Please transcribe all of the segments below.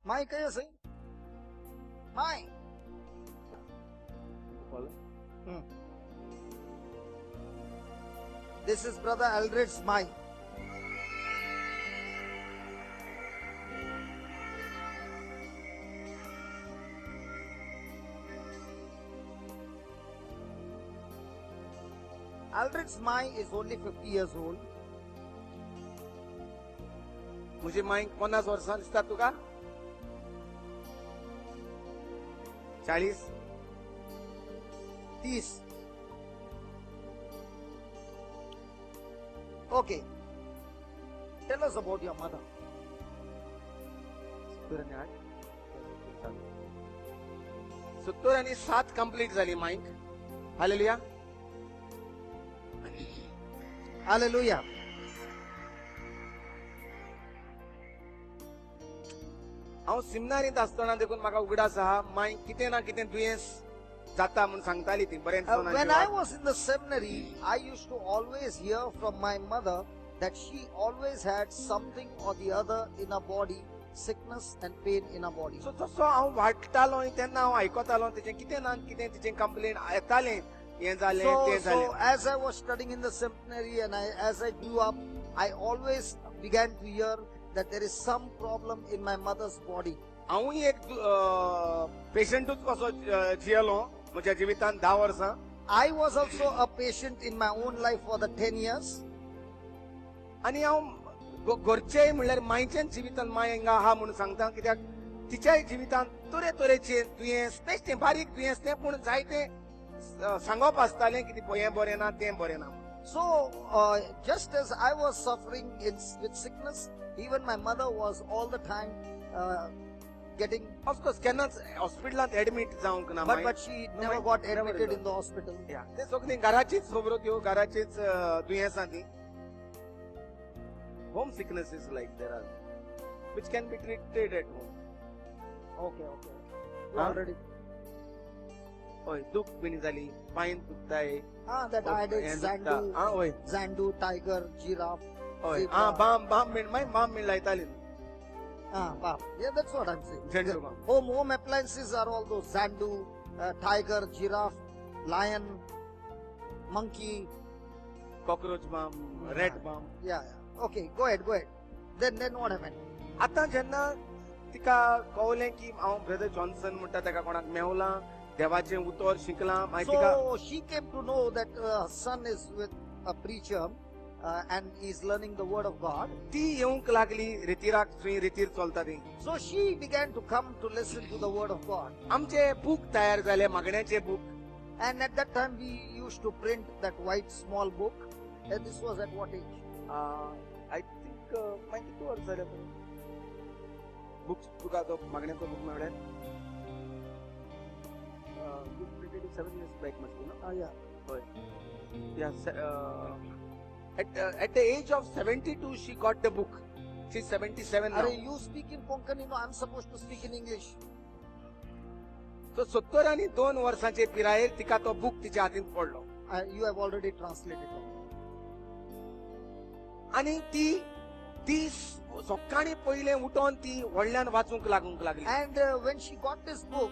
माई कहियो सही माई This is Brother Aldridge's Mai. Aldridge's Mai is only 50 years old. मुझे माईक 50 वर्सां दिसतात तुका? 40? 30. Okay. Tell us about your mother. 70 आणि 7 कंप्लीट झाली माईक. हालेलुया. Hallelujah. हांव सिमनारींत आसतना देखून म्हाका उगडास आहा माईक कितें ना कितें दुयेंस जाता म्हणून सांगताली ती बरें When I was in the seminary, I used to always hear from my mother that she always had something or the other in her body, sickness and pain in her body. So जसो हांव वाडटालो तेन्ना हांव आयकतालो तिचें कितें ना कितें तिचें complain येतालें हें जालें तें So जालें. as I was studying in the seminary and as I grew up, I always began to hear that there is some problem in my mother's body. हांवूय एक पेशंटूच कसो जियेलो म्हज्या जिवितांत 10 वर्सां. I was also a patient in my own life for the 10 years. आनी हांव घरचेय म्हणल्यार मायच्याच जिवितांत माय हांगा आहा म्हणून सांगता कित्याक तिच्याय जिवितांत तरे तरेचे दुयेंस बेश्टें बारीक दुयेंस तें पूण जायतें सांगप आसतालें की हें बरें ना तें बरें ना. So just as I was suffering with sickness, even my mother was all the time getting, of course केन्नाच हॉस्पिटलांत एडमीट जावंक ना. but she never got admitted in the hospital. ते सगळीं घराचीच खबरो त्यो घराचीच दुयेंसां ती. Home sicknesses like there are which can be treated at home. Okay. You Huh? already. हय दूख बीन जाली पांय दुखताय. That I did Zandu, हय Zandu, tiger, giraffe. हय zebra. बाम बीन लायताली. Wow. Yeah, that's what I'm saying. Zandu balm. Home appliances are all those Zandu, tiger, giraffe, lion, monkey. Cockroach bam red bam. Yeah. Okay, go ahead. Then what happened? आतां जेन्ना तिका कळलें की हांव brother Johnson म्हणटा ताका कोणाक मेवलां देवाचें उतर शिकलां मागीर तिका So she came to know that her son is with a preacher and he's learning the word of God. ती येवंक लागली रितीराक थंय रितीर चलता ती. So she began to come to listen to the word of God. आमचे book तयार जाले मागण्याचे book. And at that time we used to print that white small book. And this was at what age? I think मागीर किती वर्स जाले books तुका तो मागण्याचो book मेळ्ळ्यार 7 years back must be, no? Yeah. Yeah. At the age of 72, she got the book. She's 77 now. Are you speak in Konkani? No, I'm supposed to speak in English. So 70 आणि 2 वर्सांचे पिरायेर तिका तो book तिच्या हातीन पडलो. You have already translated it. आणि ती सकाळी पहिले उठोन ती व्हडल्यान वाचूंक लागली. And when she got this book,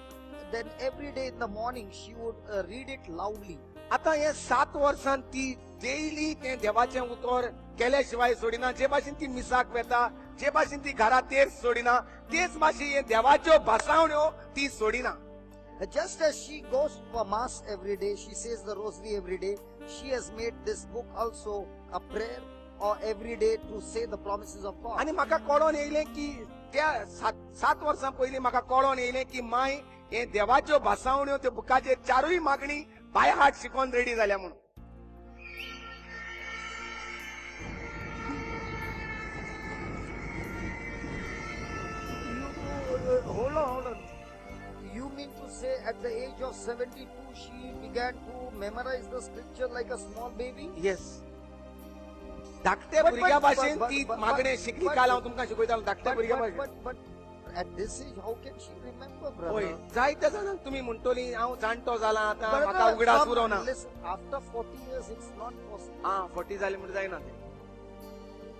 then every day in the morning she would read it loudly. आता हे 7 वर्सांत ती डेली ते देवाचें उतर केल्या शिवाय सोडिना. जे भाशेन ती मिसाक वेता, जे भाशेन ती घरा तेर सोडिना, तेच भाशेन हे देवाच्यो भासावण्यो ती सोडिना. Just as she goes for mass every day, she says the rosary every day, she has made this book also a prayer or every day to say the promises of God. आणि म्हाका कळोन येयलें की त्या 7 वर्सां पयलीं म्हाका कळोन येयलें की माय हे देवाच्यो भासावण्यो त्या बुकाचेर 4य मागणी बाय हार्ट शिकोवन रेडी जाल्या म्हणून. Hold on. You mean to say at the age of 72 she began to memorize the scripture like a small baby? Yes. धाकट्या भुरग्या भाशेन ती मागणे शिकली. काल हांव तुमकां शिकयतालो धाकट्या भुरग्या भाशेन. But at this age, how can she remember, होय brother? जायत्या जाणांक तुमी म्हणटली हांव जाणटो जाला आतां Brother, म्हाका उगडास some- उरोना. listen, after 40 years, it's not possible. 40 जाली म्हणून जायना ते.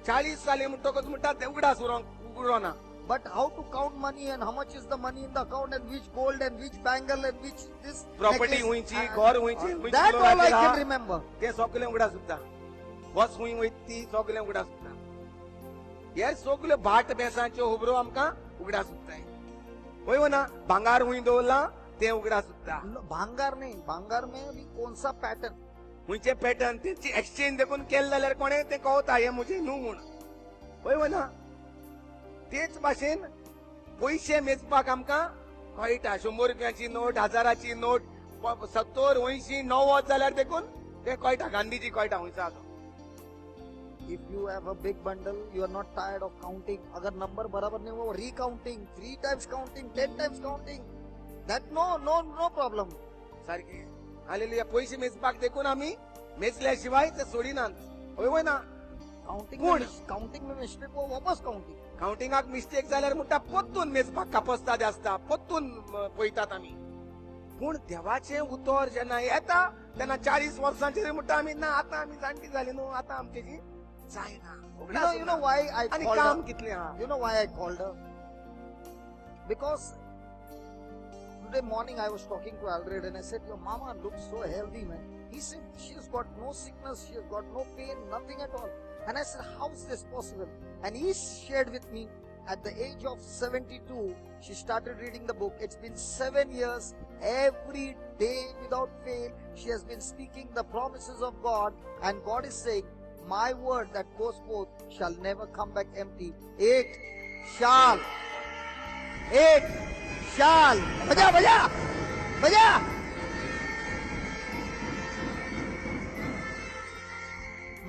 40 जाली म्हणटकच म्हणटा ते उगडास उरोना. But how to count money and how much is the money in the account and which gold and which bangle and which this Property necklace, हुईची, घर हुईची, हुई that किलो all I राखेला. can remember. ते सगळे उगडा सुद्धा बस हुई वयती सगळे उगडा सुद्धा यार सगळे भाट बेसांचे उबरो आमकां उगडा सुद्धा होय हो ना भांगार हुई दवरला ते उगडा सुद्धा No, भांगार नहीं, भांगार में भी कौन सा पैटर्न? हुईचे पॅटर्न त्यांची एक्सचेंज देखून केले जाल्यार कोणे ते कळता हे म्हजे न्हू म्हूण होय हो ना तेच भाशेन पयशे मेजपाक आमकां कळटा 100 रुपयाची नोट 1000ची नोट 70 80 90 जाल्यार देखून ते कळटा गांधीजी कळटा हुंयचा आसा If you have a big bundle, you are not tired of counting. अगर नंबर बराबर नहीं हुआ, recounting, 3 times counting, 10 times counting. That no problem. सारखे हालेलुया पैसे मेजपाक देखून आम्ही मेजल्याशिवाय ते सोडिनात होय होय ना Counting में mistake हुआ, वापस counting. काउंटिंगाक मिस्टेक जाल्यार म्हणटा पोत्तून मेजपाक कापस्ता जास्त पोत्तून पळयतात आमी पूण देवाचें उतर जेन्ना येता तेन्ना 40 वर्सांचेर म्हणटा आमी ना आतां आमी जाणटी जाली न्हू आतां आमचेजी जायना You know why I आनी called काम her? कितलें आहा You know why I called her? Because today morning I was talking to Alred and I said, your mama looks so healthy, man. He said, she's got no sickness, she has got no pain, nothing at all. And I said, how is this possible? And he shared with me, at the age of 72, she started reading the book. It's been 7 years, every day without fail, she has been speaking the promises of God, and God is saying, my word that goes forth shall never come back empty. It shall. Baja.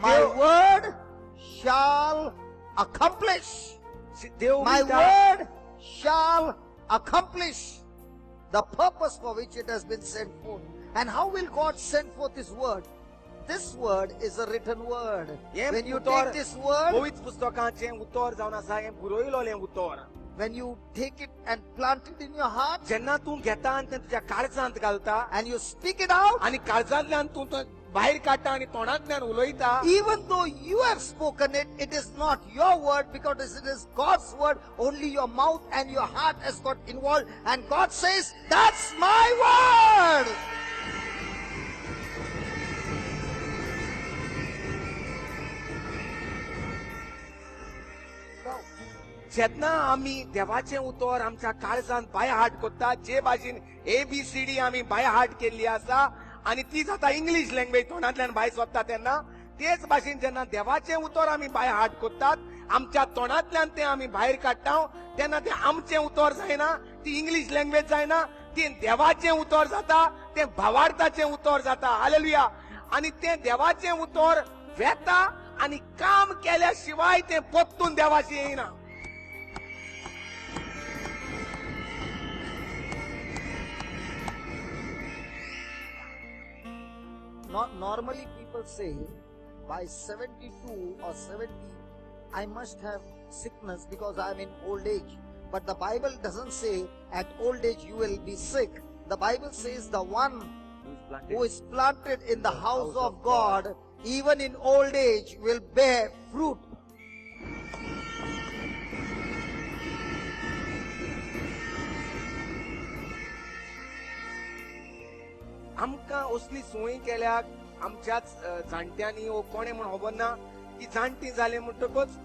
My word shall accomplish. Dev My म्हणटा, word shall accomplish the purpose for which it has been sent forth. And how will God send forth His word? This word is a written word. हें When you उतर take this word, पवित्र पुस्तकाचें उतर जावन आसा हें बुरोयलोलें उतर when you take it and plant it in your heart जेन्ना तूं घेता आनी तें तुज्या काळजांत घालता and you speak it out, आनी काळजांतल्यान तूं तो भायर काडटा आनी तोंडांतल्यान उलयता even though you have spoken it, it is not your word because it is God's word. Only your mouth and your heart has got involved. And God says, that's my word. जेन्ना आमी देवाचें उतर आमच्या काळजांत by heart कोत्ता जे भाशेन ABCD आमी बाय हार्ट केल्ली आसा आनी ती जाता इंग्लीश लँग्वेज तोंडांतल्यान भायर सरता तेन्ना तेच भाशेन जेन्ना देवाचें उतर आमी बाय हार्ट कोत्तात आमच्या तोंडांतल्यान तें आमी भायर काडटा तेन्ना तें आमचें उतर जायना ती इंग्लीश लँग्वेज जायना तें देवाचें उतर जाता तें भावार्थाचें उतर जाता हालेलुया आनी तें देवाचें उतर वेता आनी काम केल्या शिवाय तें परतून देवाचें येयना Normally people say by 72 or 70 I must have sickness because I am in old age. But the Bible doesn't say at old age you will be sick. The Bible says the one who is planted in the house of God even in old age will bear fruit. आमकां असली सोयी केल्याक आमच्याच जाणट्यांनी वो कोणे म्हण खबर ना की जाणटी जाले म्हणटकच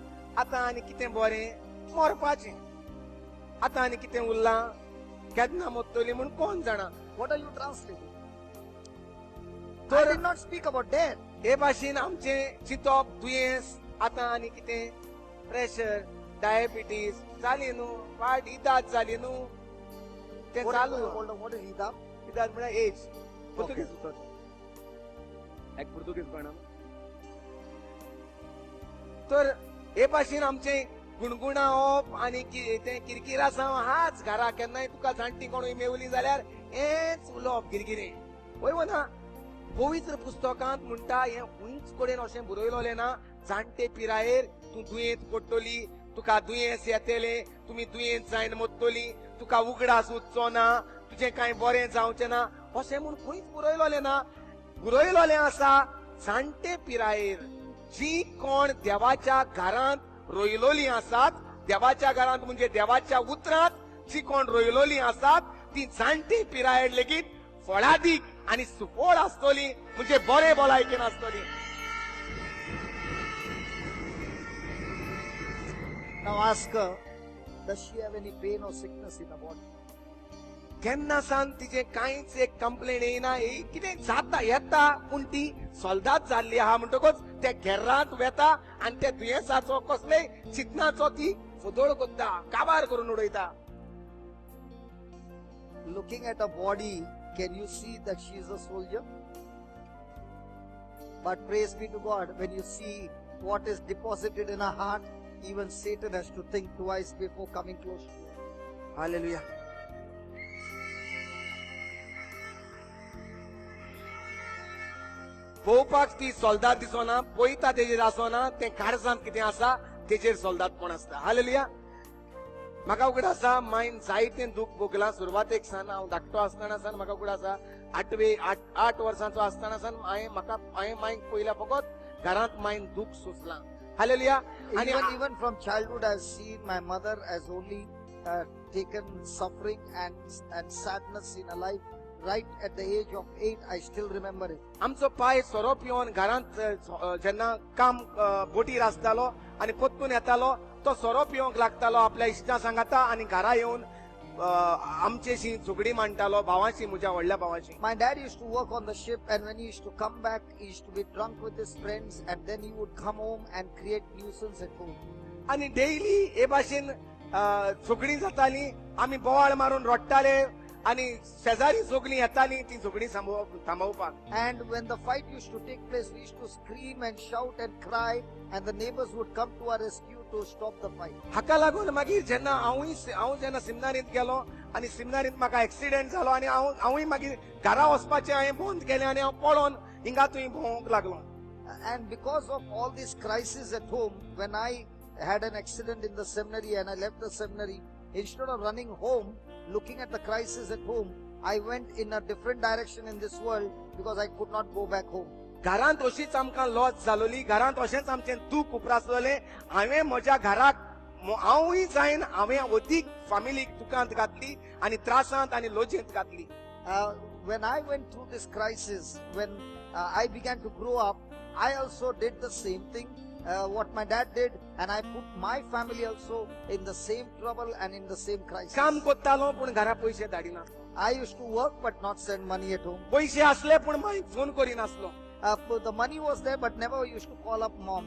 आतां आनी कितें बरें मरपाचें आतां आनी कितें उरलां केन्ना मरतली म्हूण कोण जाणा What are you translating? I तर did not speak about death. हे भाशेन आमचें चिंतप दुयेंस आतां आनी कितें प्रेशर डायबिटीज जाली न्हू वाट इदात जाली न्हू तें चालू What is Hidab? इदात म्हळ्यार एज पुर्तुगीज उतर एक पुर्तुगीज कळना तर हे भाशेन आमचें गुणगुणावप आनी तें किरकिरा जावं हाच घरा केन्नाय तुका जाणटी कोणूय मेवली जाल्यार हेच उलोवप गिरगिरें वय ना पवित्र पुस्तकांत म्हणटा हें खंयच कडेन अशें बरयलोलें ना जाणटे पिरायेर तूं दुयेंत पडटली तुका दुयेंस येतलें तुमी दुयेंत जायन मरतली तुका उगडास उठचो ना तुजें कांय बरें जावचें ना अशें म्हूण खंयच बरयलोलें ना बरयलोलें आसा जाणटे पिरायेर जी कोण देवाच्या घरांत रोयलोलीं आसात देवाच्या घरांत म्हणजे देवाच्या उतरांत जी कोण रोयलोली आसात ती जाणटी पिरायेड लेगीत फळादीक आणि सुफोळ आसतली म्हणजे बरे भलायकेन आसतली. Now ask her, does she have any pain or sickness in her body? केन्ना सान तिचे कांयच एक कंप्लेन येना कितें जाता येता पूण ती सोल्दात जाल्ली आहा म्हणटकच त्या घेर्रांत वेता आनी त्या दुयेंसाचो कसलेय चिंतनाचो ती फुदोळ कोत्ता काबार करून उडयता. Looking at her body, can you see that she is a soldier? But praise be to God, when you see what is deposited in her heart, even Satan has to think twice before coming close to her. Hallelujah. पळोवपाक ती सोल्दात दिसना, पळयता तेजेर आसना, ते काळजांत कितें आसा तेजेर सोल्दातपण आसता. हालेलुया. म्हाका उगड आसा मायन जायतें दूख भोगलां सुरवातेक सान हांव धाकटो आसतना सान म्हाका उगड आसा 8 वर्सांचो आसतना सान हांवें मायक पयल्या फकत घरांत मायन दूख सोंसलां. हालेलुया. आनी Even from childhood, I've seen my mother has only taken suffering and sadness in her life. Right at the age of 8, I still remember it. आमचो पाय सोरोप येवन घरांत जेन्ना काम बोटीर आसतालो आनी पोत्तून येतालो तो सोरोप येवंक लागतालो आपल्या इश्टा सांगाता आनी घरा येवन आमचेशी झगडी मांडटालो भावाची, म्हज्या व्हडल्या भावाची. My dad used to work on the ship, and when he used to come back, he used to be drunk with his friends, and then he would come home and create nuisance at home. आनी daily हे भाशेन झगडी जाताली, आमी बोवाळ मारून रडटाले आनी शेजारी झगडी येताली ती झगडी थांबोवपाक. And when the fight used to take place, we used to scream and shout and cry, and the neighbors would come to our rescue to stop the fight. हाका लागून मागीर जेन्ना हांव जेन्ना सिमनारींत गेलो आनी सिमनारींत म्हाका एक्सिडेंट जालो आनी हांवूय मागीर घरा वचपाचें हांवें बंद केलें आनी हांव पळोवन हिंगा थंय भोंवंक लागलो. And because of all these crises at home, when I had an accident in the seminary and I left the seminary, instead of running home, looking at the crisis at home, I went in a different direction in this world because I could not go back home. घरांत अशीच आमकां loss जालोली, घरांत अशेंच आमचें दूख उप्रासलें. हांवें म्हज्या घराक हांवूय जायन हांवें अदीक फॅमिलीक दुखांत घातली आनी त्रासांत आनी लोजयेंत घातली. When I went through this crisis, when I began to grow up, I also did the same thing, what my dad did, and I put my family also in the same trouble and in the same crisis. काम कोत्तालो पूण घरा पयशे धाडिना. I used to work but not send money at home. पयशे आसले पूण मागीर phone करिनासलो. The money was there but never used to call up mom.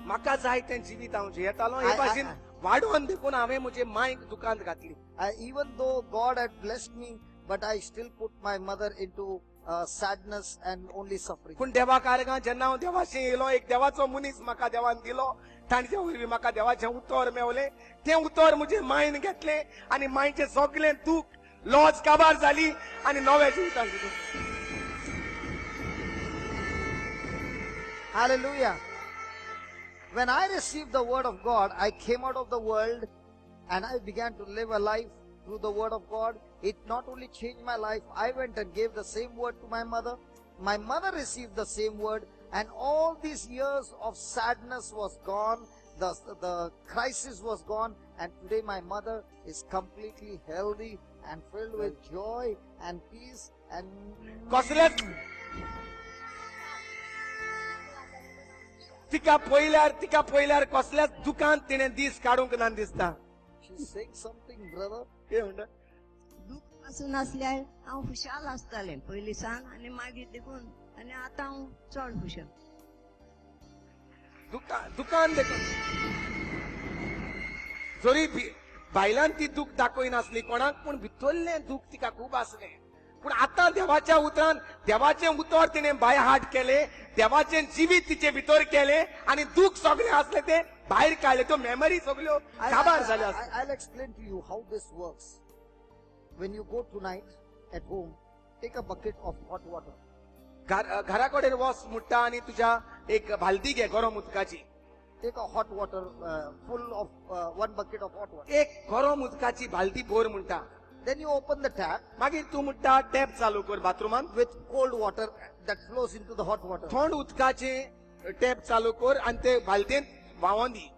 म्हाका जाय तें जिवीत हांव जियेतालो. हे भाशेन वाडोवन देखून हांवें म्हजे मांयक दुकांत घातली. Even though God had blessed me, but I still put my mother into sadness and only suffering. पूण देवा कारगां जेन्ना हांव देवाशें येयलो, एक देवाचो मनीस म्हाका देवान दिलो, तांचे वरवीं म्हाका देवाचें उतर मेवलें. तें उतर म्हजे मायन घेतलें आनी मांयचें सगळें दूख लॉज काबार जाली आनी नव्या जिवितांत गेली. Hallelujah. When I received the word of God, I came out of the world and I began to live a life through the word of God. It not only changed my life, I went and gave the same word to my mother. My mother received the same word, and all these years of sadness was gone. The crisis was gone, and today my mother is completely healthy and filled with joy and peace and कसलेच तिका पयल्यार कसल्याच दुकान तिणें दीस काडूंक ना दिसता. she's saying something, brother. कितें म्हणटा? दूख पासून असल्यार हांव खुशाल आसतालें पयलींसान आनी मागीर देखून आनी आतां हांव चड खुशाल. दुकान देखून जरी भायल्यान ती दूख दाखयनासली कोणाक, पूण भितरलें दूख तिका खूब आसलें. पूण आतां देवाच्या उतरान देवाचें उतर तिणें बाय हाट केलें, देवाचें जिवीत तिचे भितर केलें आनी दूख सगळें आसलें तें भायर काडलें. त्यो मेमरी सगळ्यो काबार जाल्यो. I'll explain to you how this works. When you go tonight at home, take a bucket of hot water. घरा कडेन वच मुट्टा आनी तुज्या एक बालदी घे गरम उदकाची. Take a hot water, full of 1 bucket of hot water. एक गरम उदकाची बालदी भर म्हणटा. Then you open the tap मागीर तूं म्हणटा टॅप चालू कर बाथरुमान. with cold water that flows into the hot water. थंड उदकाचे टॅप चालू कर आनी ते बालदेंत व्हांवोन दी.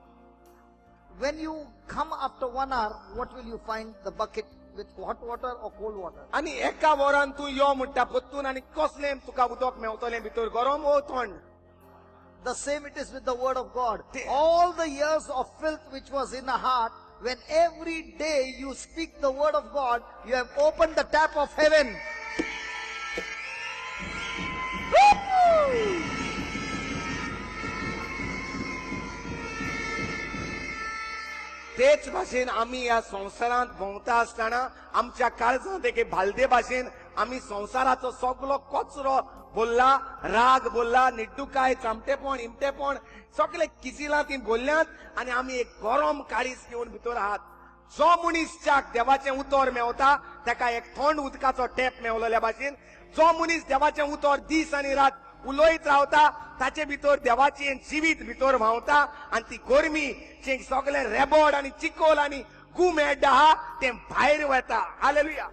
when you come after 1 hour, what will you find? The bucket with hot water or cold water? आणि एका वरान तू यो म्हणटा पत्तून आणि कसलें तुका उदक मेवतलें भितर गरम वो थंड. The same it is with the word of God. All the years of filth which was in the heart, when every day you speak the word of God, you have opened the tap of heaven. तेच भाशेन आम्ही या संसारात भोंवता आसतना आमच्या काळजांत एक भालदे भाशेन आम्ही संसाराचो सगळो कचरो बोलला, राग बोलला, निड्डुकाय, चामटेपण, इमटेपण सगळे किसिलां ती बोलल्यात आणि आम्ही एक गरम काळीज घेऊन भितर आहात. जो मनीस ज्याक देवाचें उतर मेवता ताका एक थंड उदकाचो टॅप मेवलेल्या भाशेन जो मनीस देवाचें उतर दीस आनी रात उलयत रावता ताचे भितर देवाचें जिवीत भितर व्हांवता आणि ती गरमी जे सगळे रेबोड आणि चिकोल आणि गुम येड्ड आहा तें भायर वता. हालेलुया.